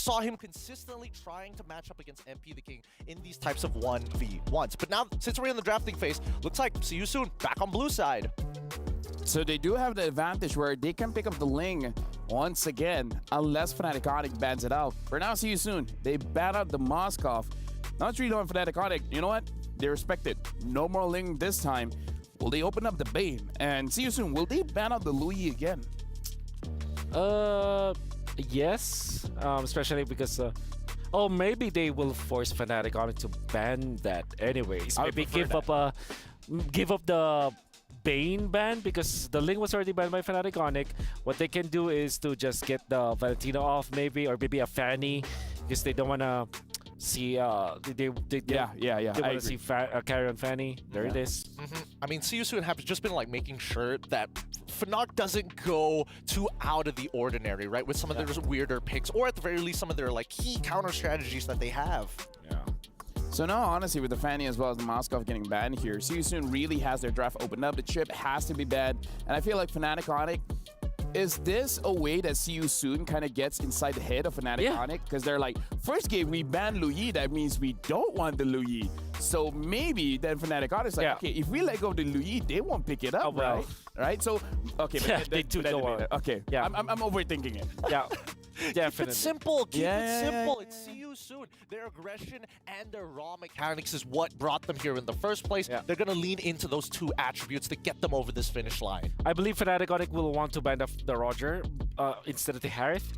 saw him consistently trying to match up against MP the King in these types of 1v1s. But now, since we're in the drafting phase, looks like see you soon back on blue side. So they do have the advantage where they can pick up the Ling once again, unless Fnatic Onyx bans it out. For now, see you soon. They ban out the Moskov. Now it's really on Fnatic Onyx. You know what? They respect it. No more Ling this time. Will they open up the Bane? And see you soon. Will they ban out the Louis again? Yes. Especially because... oh, maybe they will force Fnatic Onyx to ban that anyways. Maybe give up the Bane ban because the Ling was already banned by Fnatic Onyx. What they can do is to just get the Valentina off maybe, or maybe a Fanny because they don't want to see they want to see carry on Fanny. There it is. I mean, see you soon have just been like making sure that FNOC doesn't go too out of the ordinary, right? With some of their weirder picks, or at the very least, some of their like key counter strategies that they have. Yeah. So now, honestly, with the Fanny as well as the Moskov getting banned here, see you soon really has their draft opened up. The chip has to be bad, and I feel like Fnatic Onyx. Is this a way that See You Soon kind of gets inside the head of Fnatic Onyx? Because they're like, first game we banned Louis, that means we don't want the Louis. So maybe then Fnatic Onyx like, okay, if we let go of the Louis, they won't pick it up, right? Right? So, okay, but they do okay, yeah, I'm overthinking it. Yeah. Definitely. Keep it simple. Keep it simple. It's see you soon. Their aggression and their raw mechanics is what brought them here in the first place. They're going to lean into those two attributes to get them over this finish line. I believe Fnatic Onyx will want to ban the Roger instead of the Harith,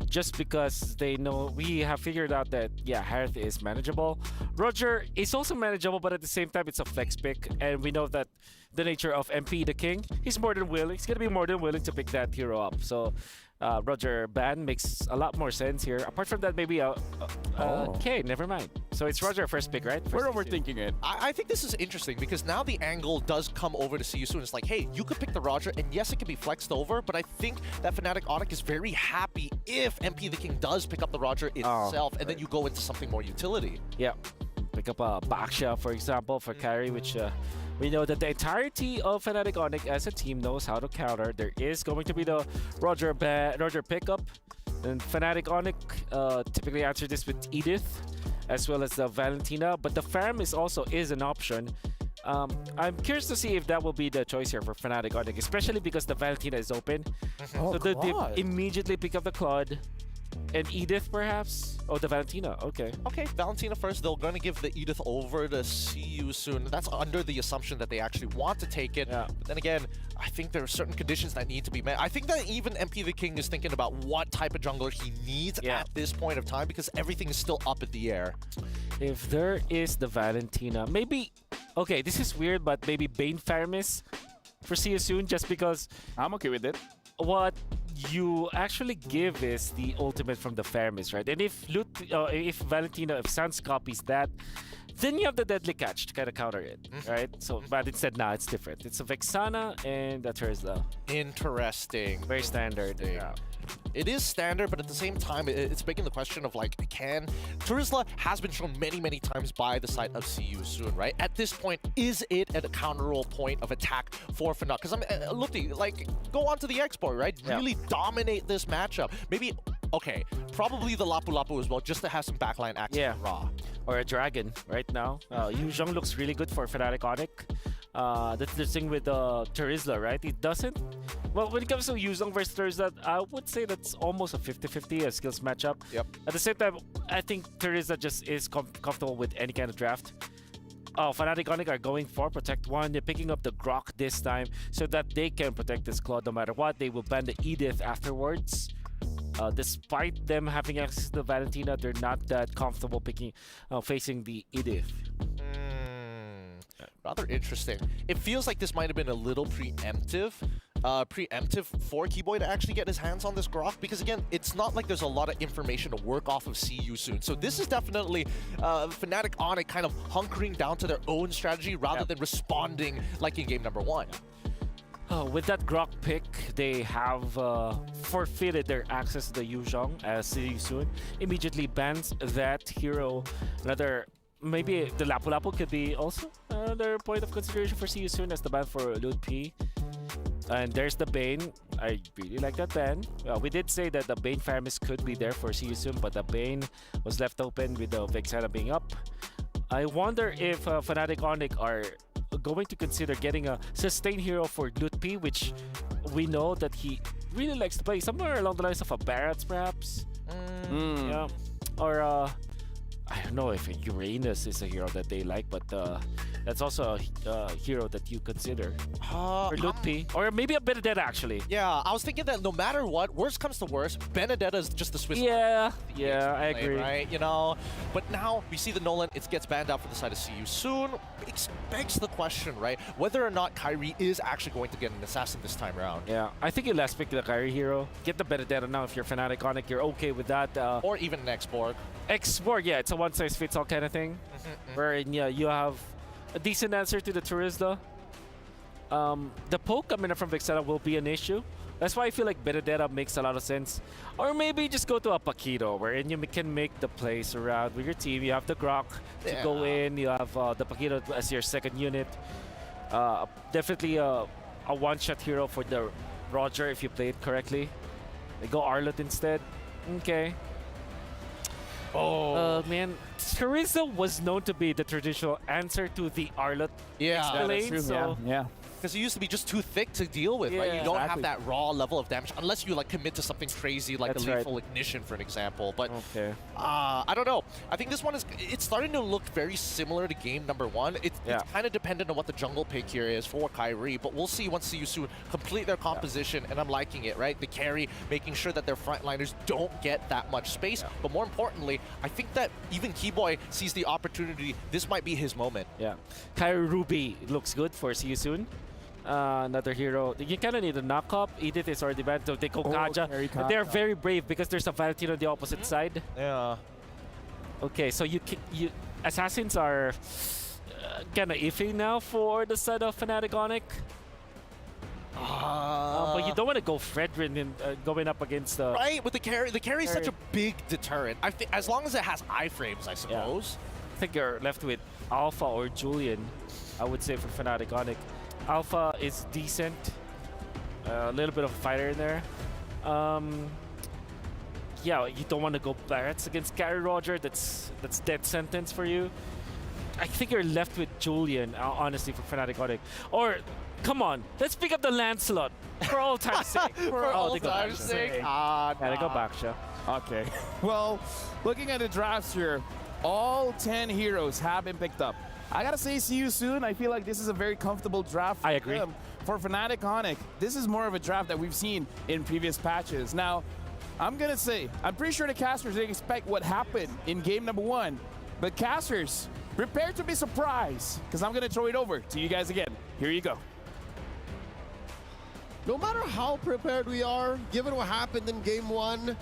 just because they know we have figured out that, Harith is manageable. Roger is also manageable, but at the same time, it's a flex pick, and we know that the nature of MP the King, he's more than willing. He's going to be more than willing to pick that hero up. So Roger ban makes a lot more sense here. Apart from that, maybe okay, never mind. So it's Roger first pick, right? We're overthinking it. I think this is interesting because now the angle does come over to see you soon. It's like, hey, you could pick the Roger, and yes, it can be flexed over, but I think that Fnatic Onyx is very happy if MP the King does pick up the Roger itself, and then you go into something more utility. Yeah, pick up a Baksha, for example, for carry, which we know that the entirety of Fnatic Onyx as a team knows how to counter. There is going to be the Roger pickup, and Fnatic Onyx typically answer this with Edith, as well as the Valentina, but the Farm is an option. I'm curious to see if that will be the choice here for Fnatic Onyx, especially because the Valentina is open. So they immediately pick up the Claude. And Edith, perhaps? Oh, the Valentina. Okay. Okay, Valentina first. They're going to give the Edith over to see you soon. That's under the assumption that they actually want to take it. Yeah. But then again, I think there are certain conditions that need to be met. I think that even MP the King is thinking about what type of jungler he needs at this point of time because everything is still up in the air. If there is the Valentina, maybe... Okay, this is weird, but maybe Bane Faramis for see you soon, just because... I'm okay with it. What you actually give is the ultimate from the Faramis, right? And if Valentina, if Sans copies that, then you have the Deadly Catch to kind of counter it, right? So, but instead, it's different. It's a Vexana and a Terizla. Interesting. Very standard. Yeah. It is standard, but at the same time, it's begging the question of like, Terizla has been shown many times by the side of See You Soon, right? At this point, is it at a counterable point of attack for FNOC? Because I'm looking, like, go on to the export, right? Really dominate this matchup. Maybe, okay, probably the Lapu Lapu as well, just to have some backline access raw. Or a Dragon right now. Yu Zhong looks really good for Fnatic Onyx. That's the thing with Terizla, right? It doesn't. Well, when it comes to Yu Zhong versus Terizla, I would say that's almost a 50-50 skills matchup. Yep. At the same time, I think Terizla just is comfortable with any kind of draft. Fnatic Onyx are going for Protect 1. They're picking up the Grok this time so that they can protect this Claude no matter what. They will ban the Edith afterwards. Despite them having access to the Valentina, they're not that comfortable facing the Edith. Rather interesting. It feels like this might have been a little preemptive for Keyboy to actually get his hands on this Grok, because again, it's not like there's a lot of information to work off of See You Soon. So this is definitely Fnatic Onyx kind of hunkering down to their own strategy rather than responding like in game number 1. With that Grok pick, they have forfeited their access to the Yu Zhong as See You Soon immediately bans that hero. Maybe the Lapu Lapu could be also another point of consideration for See You Soon as the ban for Lud P. And there's the Bane. I really like that ban. We did say that the Bane Faramis could be there for See You Soon, but the Bane was left open with the Vexana being up. I wonder if Fnatic Onic are going to consider getting a sustain hero for Lutpi, which we know that he really likes to play somewhere along the lines of a Barats, perhaps. Yeah, or I don't know if Uranus is a hero that they like, but that's also a hero that you consider. Or Lutpi, or maybe a Benedetta actually. Yeah, I was thinking that no matter what, worst comes to worst, Benedetta is just the Swiss. Yeah, I agree. Right, you know. But now we see the Nolan. It gets banned out for the side of See You Soon. It begs the question, right? Whether or not Kyrie is actually going to get an assassin this time around. Yeah, I think you last pick the Kyrie hero. Get the Benedetta now if you're Fnatic Onic. You're okay with that. Or even an X-Borg. X-Borg, yeah, it's a one-size-fits-all kind of thing. Wherein, yeah, you have a decent answer to the Turizla. The poke coming up from Vexana will be an issue. That's why I feel like Benedetta makes a lot of sense. Or maybe just go to a Paquito, wherein you can make the plays around with your team. You have the Grok to go in. You have the Paquito as your second unit. Definitely a one-shot hero for the Roger if you play it correctly. They go Arlott instead. Okay. Oh man, Teresa was known to be the traditional answer to the Arlott lane, true. so Yeah. because it used to be just too thick to deal with, right? You don't have that raw level of damage unless you like commit to something crazy like That's a lethal ignition, for an example. But okay. I don't know. I think this one it's starting to look very similar to game number one. It's kind of dependent on what the jungle pick here is for Kyrie, but we'll see once See You Soon complete their composition, and I'm liking it, right? The carry, making sure that their frontliners don't get that much space, but more importantly, I think that even Keyboy sees the opportunity. This might be his moment. Yeah, Kyrie Ruby looks good for See You Soon. Another hero. You kind of need a knock-up. Edith is already banned, so they go Kaja. And they're very brave because there's a Valentine on the opposite side. Yeah. Okay, so you Assassins are kind of iffy now for the side of Fnatic Onic. But you don't want to go Fredrin and going up against the... Right, with the carry. The carry is such a big deterrent. I think as long as it has iframes, I suppose. I think you're left with Alpha or Julian, I would say, for Fnatic Onic. Alpha is decent. A little bit of a fighter in there. Yeah, you don't want to go Barretts against Gary Roger. That's death sentence for you. I think you're left with Julian, honestly, for Fnatic Onic. Or, come on, let's pick up the Lancelot for all time's sake. For all time's sake. Gotta go back, Sha. Okay. Well, looking at the drafts here, all 10 heroes have been picked up. I gotta say, See You Soon. I feel like this is a very comfortable draft for I agree. them. For Fnatic Onic, this is more of a draft that we've seen in previous patches. Now, I'm gonna say, I'm pretty sure the casters didn't expect what happened in game number one, but casters, prepare to be surprised, because I'm gonna throw it over to you guys again. Here you go. No matter how prepared we are, given what happened in game one,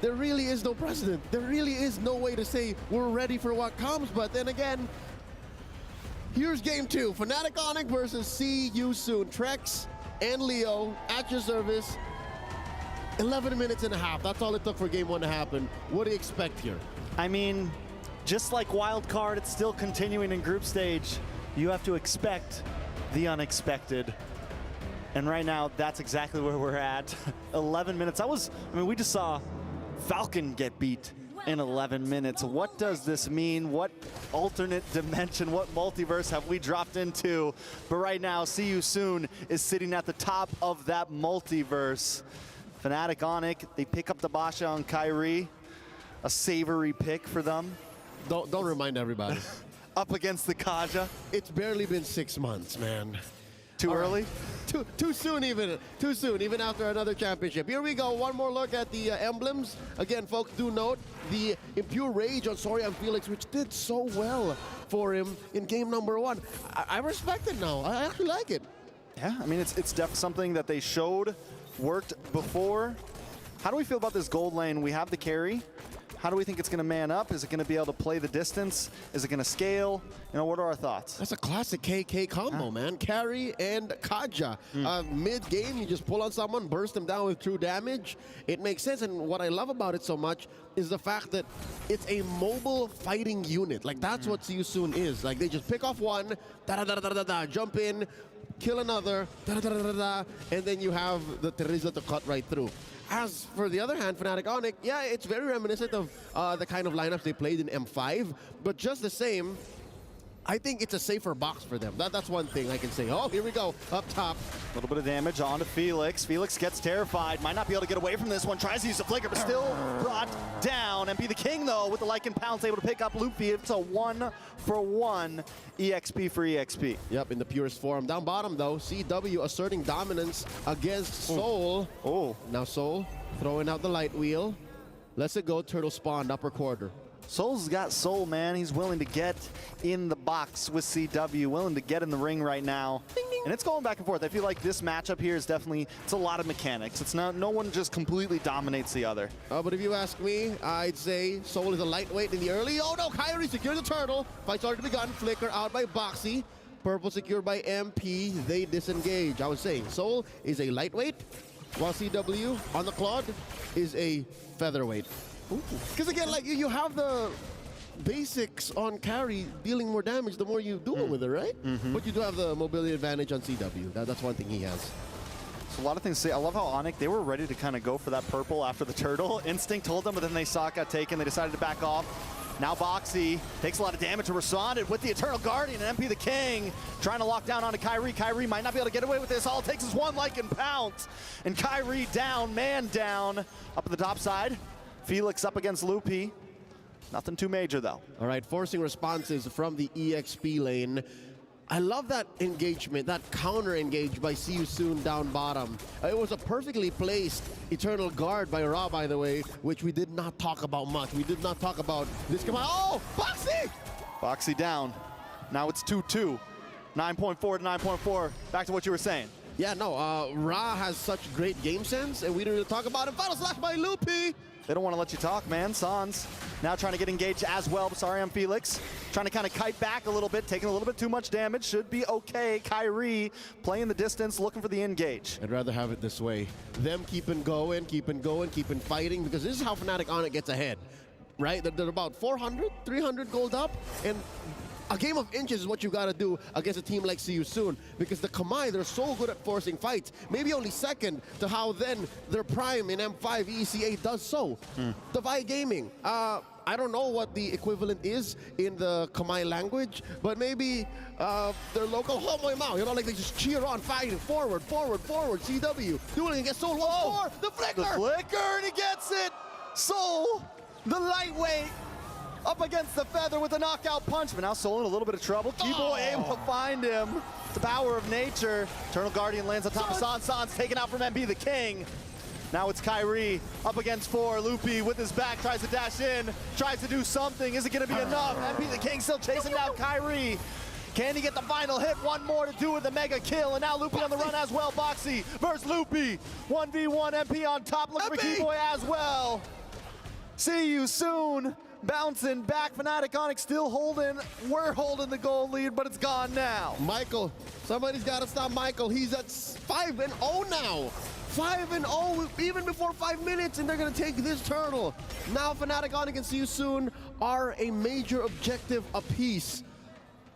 there really is no precedent. There really is no way to say we're ready for what comes, but then again, here's game two, Fnatic Onic versus See You Soon. Trex and Leo at your service. 11 minutes and a half, that's all it took for game one to happen. What do you expect here? I mean, just like wild card, it's still continuing in group stage. You have to expect the unexpected. And right now, that's exactly where we're at. 11 minutes. We just saw Falcon get beat in 11 minutes. What does this mean? What alternate dimension, what multiverse have we dropped into? But right now, See You Soon is sitting at the top of that multiverse. Fnatic Onic, they pick up the Basha on Kyrie. A savory pick for them. Don't remind everybody. Up against the Kaja. It's barely been 6 months, man. Too early? Too soon even after another championship. Here we go, one more look at the emblems. Again, folks, do note the Impure Rage on Sorian Felix, which did so well for him in game number one. I respect it now, I actually like it. Yeah, I mean, it's definitely something that they showed worked before. How do we feel about this gold lane? We have the carry. How do we think it's going to man up? Is it going to be able to play the distance? Is it going to scale? You know, what are our thoughts? That's a classic KK combo, man. Carry and Kaja. Mid-game, you just pull on someone, burst them down with true damage. It makes sense, and what I love about it so much is the fact that it's a mobile fighting unit. Like, that's what See You Soon is. Like, they just pick off one, jump in, kill another, and then you have the Teresa to cut right through. As for the other hand, Fnatic Onyx, yeah, it's very reminiscent of the kind of lineups they played in M5, but just the same, I think it's a safer box for them. That's one thing I can say. Oh, here we go, up top. A little bit of damage onto Felix. Felix gets terrified, might not be able to get away from this one, tries to use the flicker, but still brought down. MP the King, though, with the Lycan Pounce, able to pick up Luffy. It's a 1-for-1 EXP for EXP. Yep, in the purest form. Down bottom, though, CW asserting dominance against Soul. Oh. Now Soul throwing out the light wheel. Let's it go, turtle spawned, upper quarter. Soul's got soul, man. He's willing to get in the box with CW, willing to get in the ring right now. Ding, ding. And it's going back and forth. I feel like this matchup here is definitely, it's a lot of mechanics. It's not, no one just completely dominates the other. But if you ask me, I'd say Soul is a lightweight in the early. Oh no, Kyrie secures the turtle. Fight's already begun. Flicker out by Boxy. Purple secured by MP. They disengage. I was saying Soul is a lightweight, while CW on the Claude is a featherweight. Because again, like you have the basics on carry dealing more damage the more you do it with it, right? But you do have the mobility advantage on CW. That's one thing he has. So a lot of things to say. I love how Onyx, they were ready to kind of go for that purple after the turtle. Instinct told them, but then they saw it got taken. They decided to back off. Now Boxy takes a lot of damage to respond with the Eternal Guardian and MP the King trying to lock down onto Kyrie. Kyrie might not be able to get away with this. All it takes is one Lycan Pounce. And Kyrie down, man down. Up at the top side. Felix up against Loopy. Nothing too major, though. All right, forcing responses from the EXP lane. I love that engagement, that counter engage by See You Soon down bottom. It was a perfectly placed Eternal Guard by Ra, by the way, which we did not talk about much. We did not talk about this. Come on. Oh, Boxy! Boxy down. Now it's 2-2. 9.4 to 9.4. Back to what you were saying. Yeah, no, Ra has such great game sense, and we didn't really talk about it. Final slash by Loopy! They don't want to let you talk, man. Sans now trying to get engaged as well. Sorry, I'm Felix. Trying to kind of kite back a little bit, taking a little bit too much damage. Should be okay. Kyrie playing the distance, looking for the engage. I'd rather have it this way. Them keeping going, keeping fighting, because this is how Fnatic Onyx gets ahead, right? They're about 400, 300 gold up, and a game of inches is what you gotta do against a team like See You Soon, because the Kamai, they're so good at forcing fights, maybe only second to how then their prime in M5 ECA does so. Divide Gaming, I don't know what the equivalent is in the Kamai language, but maybe their local Homoy Mao, you know, like they just cheer on, fighting, forward, CW, dueling against Soul, the flicker! The flicker, and he gets it! Soul, the lightweight, up against the feather with a knockout punch, but now Soul in a little bit of trouble. Kibo able to find him. The power of nature. Eternal Guardian lands on top of Sans. Sans taken out from MP the King. Now it's Kyrie up against 4. Loopy with his back tries to dash in, tries to do something. Is it going to be enough? MP the King still chasing down Kyrie. Can he get the final hit? One more to do with the mega kill, and now Loopy on the run as well. Boxy versus Loopy. 1v1, MP on top, looking for Keyboy as well. See You Soon. Bouncing back, Fnatic Onyx still holding. We're holding the goal lead, but it's gone now. Michael, somebody's got to stop Michael. He's at 5-0 now. 5-0 even before 5 minutes, and they're going to take this turtle. Now Fnatic Onyx and See You Soon are a major objective apiece.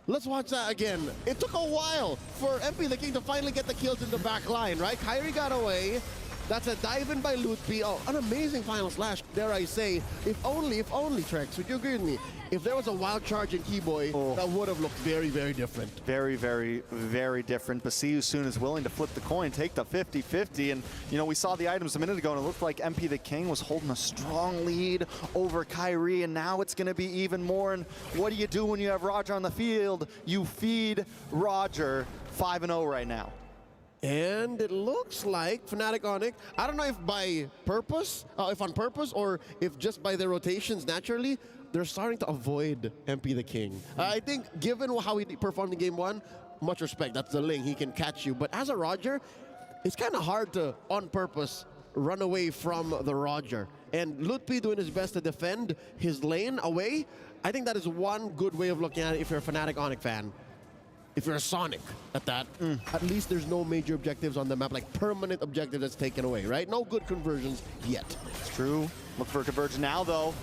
Let's watch that again. It took a while for MP the King to finally get the kills in the back line, right? Kyrie got away. That's a dive in by Lutfi. Oh, an amazing final slash, dare I say. If only, Trex, would you agree with me? If there was a wild charge in Keyboy, that would have looked very, very different. Very, very, very different. But See You Soon is willing to flip the coin, take the 50-50. And, you know, we saw the items a minute ago, and it looked like MP the King was holding a strong lead over Kyrie, and now it's going to be even more. And what do you do when you have Roger on the field? You feed Roger. 5-0 right now. And it looks like Fnatic Onyx, I don't know if by purpose, if on purpose, or if just by their rotations naturally, they're starting to avoid MP the King. I think given how he performed in game 1, much respect, that's the Ling, he can catch you. But as a Roger, it's kind of hard to, on purpose, run away from the Roger. And Lutfi doing his best to defend his lane away, I think that is one good way of looking at it if you're a Fnatic Onyx fan. If you're a Sonic at that, at least there's no major objectives on the map, like permanent objective that's taken away, right? No good conversions yet. It's true. Look for a conversion now, though.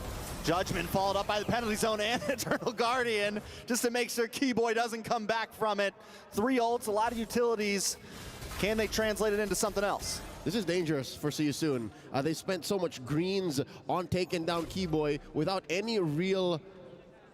Judgment followed up by the penalty zone and Eternal Guardian, just to make sure Keyboy doesn't come back from it. 3 ults, a lot of utilities. Can they translate it into something else? This is dangerous for See You Soon. They spent so much greens on taking down Keyboy without any real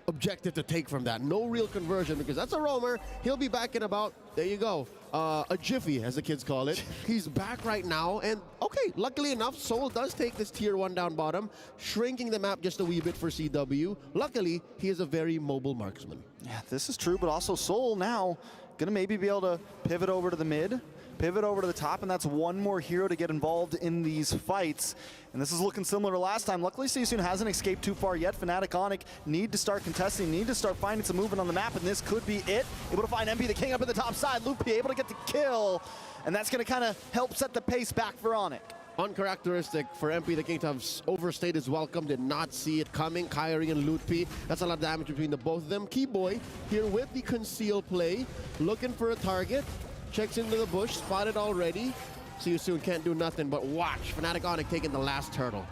objective to take from that. No real conversion, because that's a roamer. He'll be back in about, there you go, a jiffy, as the kids call it. He's back right now, and okay, luckily enough, Soul does take this tier 1 down bottom, shrinking the map just a wee bit for CW. Luckily, he is a very mobile marksman. Yeah, this is true, but also Soul now gonna maybe be able to pivot over to the mid, pivot over to the top, and that's one more hero to get involved in these fights. And this is looking similar to last time. Luckily, See You Soon hasn't escaped too far yet. Fnatic Onic need to start contesting, need to start finding some movement on the map, and this could be it. Able to find MP the King up at the top side. Loopy able to get the kill, and that's going to kind of help set the pace back for Onic. Uncharacteristic for MP the King to have overstayed his welcome, did not see it coming. Kyrie and Lootpi, that's a lot of damage between the both of them. Keyboy here with the conceal play, looking for a target. Checks into the bush, spotted already. See You Soon can't do nothing but watch. Fnatic Onic taking the last turtle.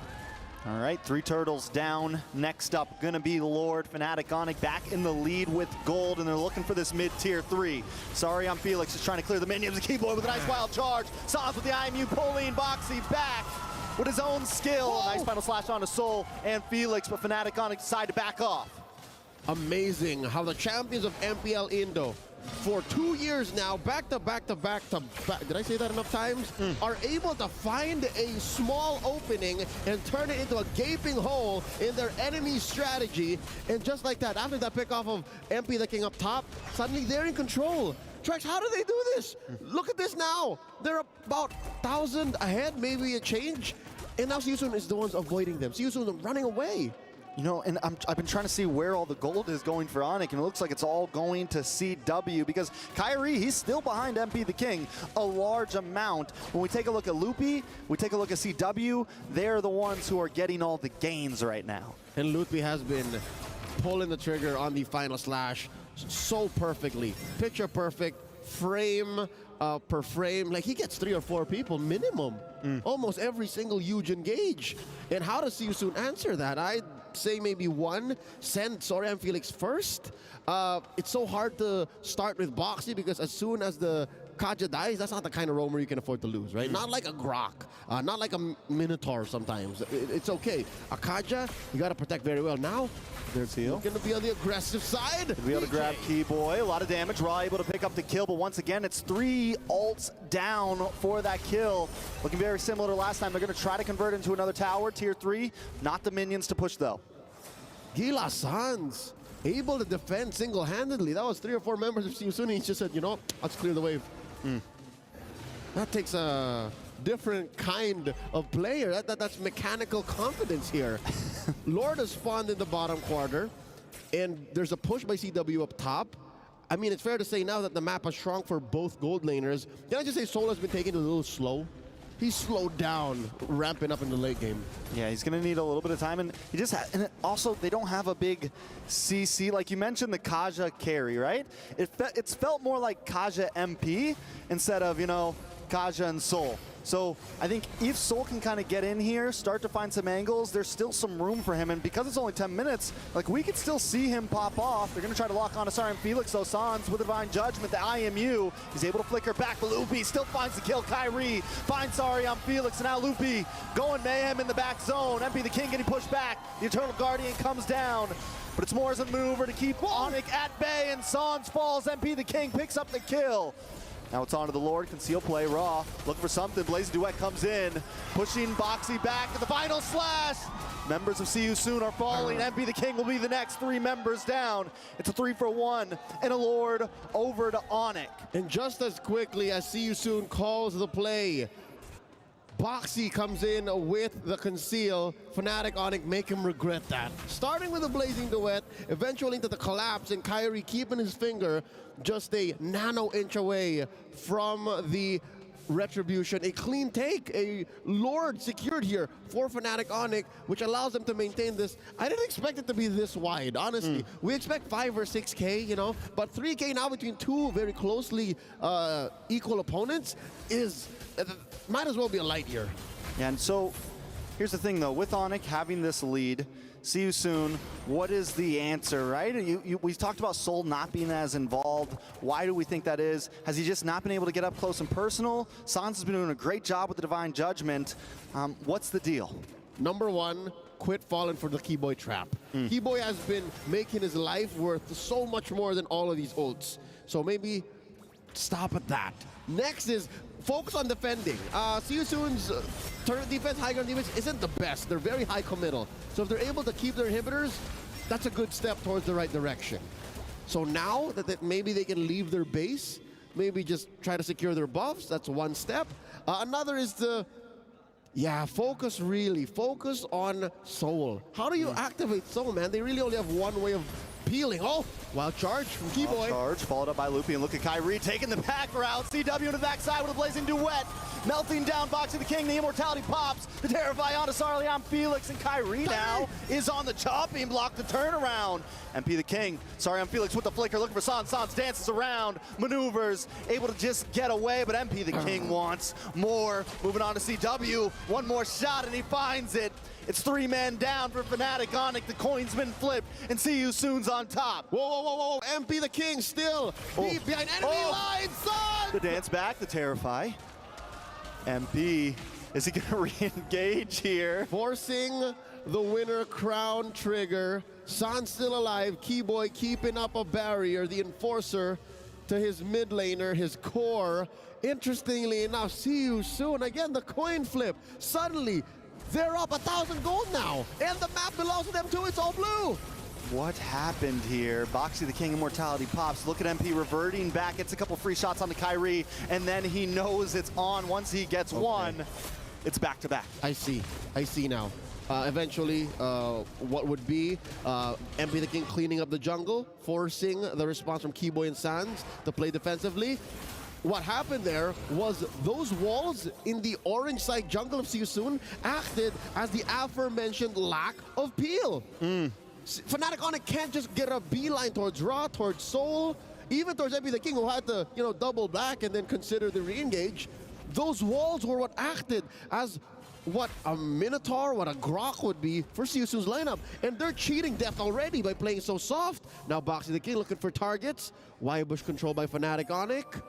All right, 3 turtles down. Next up, gonna be Lord. Fnatic Onic back in the lead with gold, and they're looking for this mid-tier 3. Sorry, I'm Felix, is trying to clear the minions. Keyboy with a nice wild charge. Sans with the IMU, pulling Boxy back with his own skill. Whoa. Nice final slash onto Soul and Felix, but Fnatic Onic decide to back off. Amazing how the champions of MPL Indo for 2 years now, back to back, did I say that enough times? Are able to find a small opening and turn it into a gaping hole in their enemy strategy. And just like that, after that pick off of MP the King up top, suddenly they're in control. Trex, how do they do this? Look at this now. They're about 1,000 ahead, maybe a change. And now See You Soon is the ones avoiding them. See You Soon running away. You know, and I've been trying to see where all the gold is going for Onic, and it looks like it's all going to CW, because Kyrie, he's still behind MP the King a large amount. When we take a look at Loopy, we take a look at CW, they're the ones who are getting all the gains right now. And Loopy has been pulling the trigger on the final slash so perfectly. Picture perfect, frame per frame. Like, he gets 3 or 4 people minimum. Almost every single huge engage. And how does See You Soon answer that? I'd say maybe 1, send Sorry I'm Felix first. It's so hard to start with Boxy, because as soon as the Kaja dies, that's not the kind of roamer you can afford to lose, right? Not like a Grok, not like a Minotaur sometimes. It's okay. A Kaja, you got to protect very well. Now, they're going to be on the aggressive side. To be able to grab Keyboy, a lot of damage. Raw able to pick up the kill, but once again, it's 3 ults down for that kill. Looking very similar to last time. They're going to try to convert into another tower, tier 3. Not the minions to push, though. Gila Sans able to defend single-handedly. That was 3 or 4 members of See You Soon. He just said, you know, let's clear the wave. That takes a different kind of player. That's mechanical confidence here. Lord has spawned in the bottom quarter, and there's a push by CW up top. I mean, it's fair to say now that the map has shrunk for both gold laners. Can I just say Soul has been taking it a little slow? He's slowed down, ramping up in the late game. Yeah, he's going to need a little bit of time, and he just and also they don't have a big CC. Like you mentioned, the Kaja carry, right? It's felt more like Kaja MP instead of, you know, Kaja and Soul. So I think if Soul can kind of get in here, start to find some angles, there's still some room for him. And because it's only 10 minutes, like, we could still see him pop off. They're going to try to lock on to Sorry I'm Felix, though. Sans with Divine Judgment, the IMU. He's able to flicker back. Loopy still finds the kill. Kyrie finds Sorry I'm Felix. And now Loopy going mayhem in the back zone. MP the King getting pushed back. The Eternal Guardian comes down. But it's more as a maneuver to keep Onic at bay. And Sans falls. MP the King picks up the kill. Now it's on to the Lord, conceal play, Raw, looking for something. Blaze Duet comes in, pushing Boxy back at the final slash. Members of See You Soon are falling. MP the King will be the next 3 members down. It's a 3-for-1, and a Lord over to Onic. And just as quickly as See You Soon calls the play, Boxy comes in with the conceal. Fnatic Onic make him regret that. Starting with a Blazing Duet, eventually into the collapse, and Kyrie keeping his finger just a nano-inch away from the retribution. A clean take, a Lord secured here for Fnatic Onic, which allows them to maintain this. I didn't expect it to be this wide, honestly. We expect 5 or 6K, you know, but 3K now between 2 very closely equal opponents is might as well be a light year. Yeah, and so here's the thing, though. With Onic having this lead, See you soon. What is the answer, right? We talked about Soul not being as involved. Why do we think that is? Has he just not been able to get up close and personal? Sans has been doing a great job with the Divine Judgment. What's the deal? Number one, quit falling for the Keyboy trap. Keyboy has been making his life worth so much more than all of these ults. So maybe stop at that. Next is focus on defending. See you soon's turret defense, high ground defense isn't the best. They're very high committal. So if they're able to keep their inhibitors, that's a good step towards the right direction. So now that maybe they can leave their base, maybe just try to secure their buffs, that's one step. Another is to, focus on Soul. How do you activate Soul, man? They really only have one way of peeling. Oh, wild charge from Keyboy. Wild charge, followed up by Loopy, and look at Kyrie taking the back route. CW into the backside with a blazing duet. Melting down, boxing the king, the immortality pops. The Terrify onto Sarlian, Felix, and Kyrie now is on the chopping block, the turnaround. MP the king, Sarlian Felix with the flicker, looking for Sans. Sans dances around, maneuvers, able to just get away, but MP the king wants more. Moving on to CW, one more shot, and he finds it. It's 3 men down for Fnatic Onic. The coin's been flipped, and See You Soon's on top. Whoa. MP the king still deep behind enemy lines, son! The dance back, the Terrify. MP, is he gonna re-engage here? Forcing the winner crown trigger. Sans still alive, Keyboy keeping up a barrier, the enforcer to his mid laner, his core. Interestingly enough, See You Soon, again the coin flip. Suddenly, they're up 1,000 gold now, and the map belongs to them too, it's all blue. What happened here? Boxy the King Immortality pops. Look at MP reverting back, gets a couple free shots onto Kyrie, and then he knows it's on. Once he gets one, it's back to back. I see now. Eventually, what would be MP the King cleaning up the jungle, forcing the response from Keyboy and Sans to play defensively. What happened there was those walls in the orange side jungle of See You Soon acted as the aforementioned lack of peel. Fnatic Onic can't just get a beeline towards Ra, towards Soul, even towards MP the King, who had to, double back and then consider the re-engage. Those walls were what acted as what a Minotaur, what a Grok would be for See You Soon's lineup. And they're cheating death already by playing so soft. Now Boxy the King looking for targets. Bush controlled by Fnatic Onic.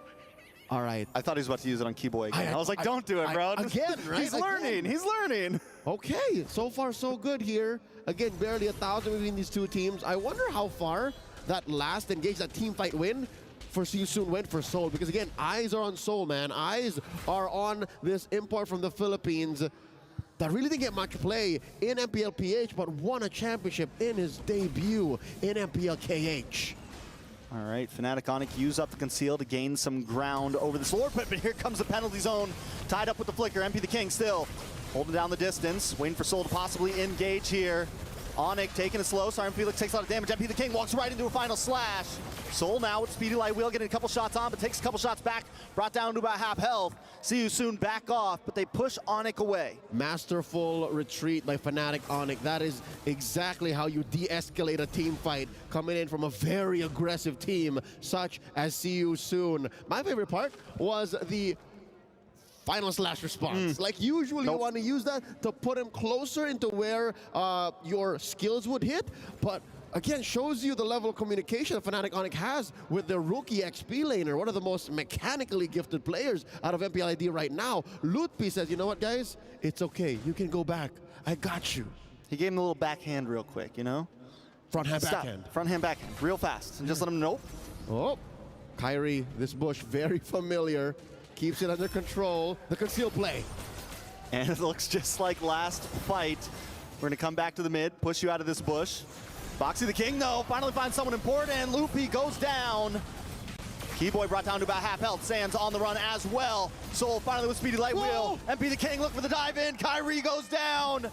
All right. I thought he was about to use it on Keyboy again. I was like, don't do it, bro. Again, right? He's learning. Okay, so far so good here. Again, barely 1,000 between these two teams. I wonder how far that last engage, that team fight win for See You Soon went for Soul. Because again, eyes are on Soul, man. Eyes are on this import from the Philippines that really didn't get much play in MPLPH, but won a championship in his debut in MPLKH. All right, Fnatic Onic use up the conceal to gain some ground over this Lord Pit, but here comes the penalty zone, tied up with the flicker. MP the King still holding down the distance, waiting for Soul to possibly engage here. Onic taking it slow, Sarlian Felix takes a lot of damage. MP the King walks right into a final slash. Soul now with Speedy Light Wheel getting a couple shots on, but takes a couple shots back, brought down to about half health. See You Soon back off, but they push Onic away. Masterful retreat by Fnatic Onic. That is exactly how you de-escalate a team fight, coming in from a very aggressive team such as See You Soon. My favorite part was the final slash response. Like usually you want to use that to put him closer into where your skills would hit, but again, shows you the level of communication that Fnatic Onic has with their rookie XP laner, one of the most mechanically gifted players out of MPLID right now. Lutpi says, you know what, guys? It's okay. You can go back. I got you. He gave him a little backhand real quick, Front hand, backhand. Front hand, backhand, real fast. And just let him know. Oh, Kyrie, this bush, very familiar. Keeps it under control. The conceal play. And it looks just like last fight. We're going to come back to the mid, push you out of this bush. Boxy the King, though, finally finds someone important, and Loopy goes down. Keyboy brought down to about half health. Sans on the run as well. Soul finally with Speedy Light Wheel. MP the King looking for the dive in. Kyrie goes down.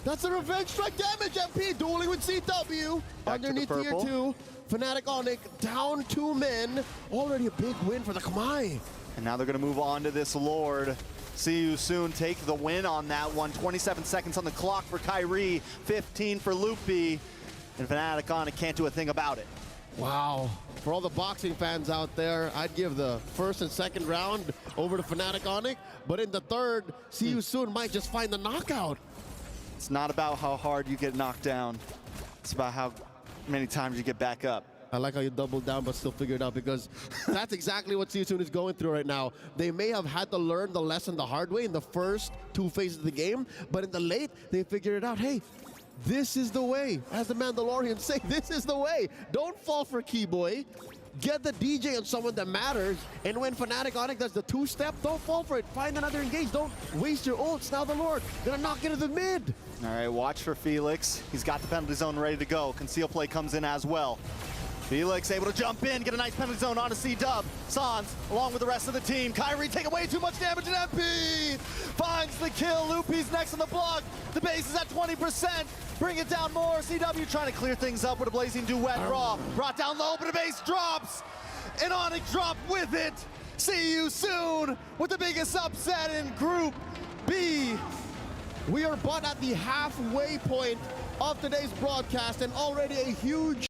That's a revenge strike damage, MP dueling with CW. Back underneath to the tier purple. 2. Fnatic Onic down 2 men. Already a big win for the Kamai. And now they're going to move on to this Lord. See You Soon take the win on that one. 27 seconds on the clock for Kyrie, 15 for Loopy. And Fnatic Onic can't do a thing about it. Wow. For all the boxing fans out there, I'd give the first and second round over to Fnatic Onic. But in the third, See You Soon might just find the knockout. It's not about how hard you get knocked down. It's about how many times you get back up. I like how you doubled down but still figured it out, because that's exactly what SYS is going through right now. They may have had to learn the lesson the hard way in the first 2 phases of the game, but in the late, they figured it out. Hey, this is the way. As the Mandalorians say, this is the way. Don't fall for Keyboy. Get the DJ on someone that matters, and when Fnatic Onyx does the 2-step, don't fall for it. Find another engage. Don't waste your ults. Now the Lord gonna knock into the mid. All right, watch for Felix. He's got the penalty zone ready to go. Conceal play comes in as well. Felix able to jump in, get a nice penalty zone onto C-Dub. Sans, along with the rest of the team. Kyrie taking way too much damage, and MP finds the kill. Loopy's next on the block. The base is at 20%. Bring it down more. CW trying to clear things up with a blazing duet. Raw brought down low, but the base drops. And Onyx dropped with it. See you soon with the biggest upset in Group B. We are but at the halfway point of today's broadcast, and already a huge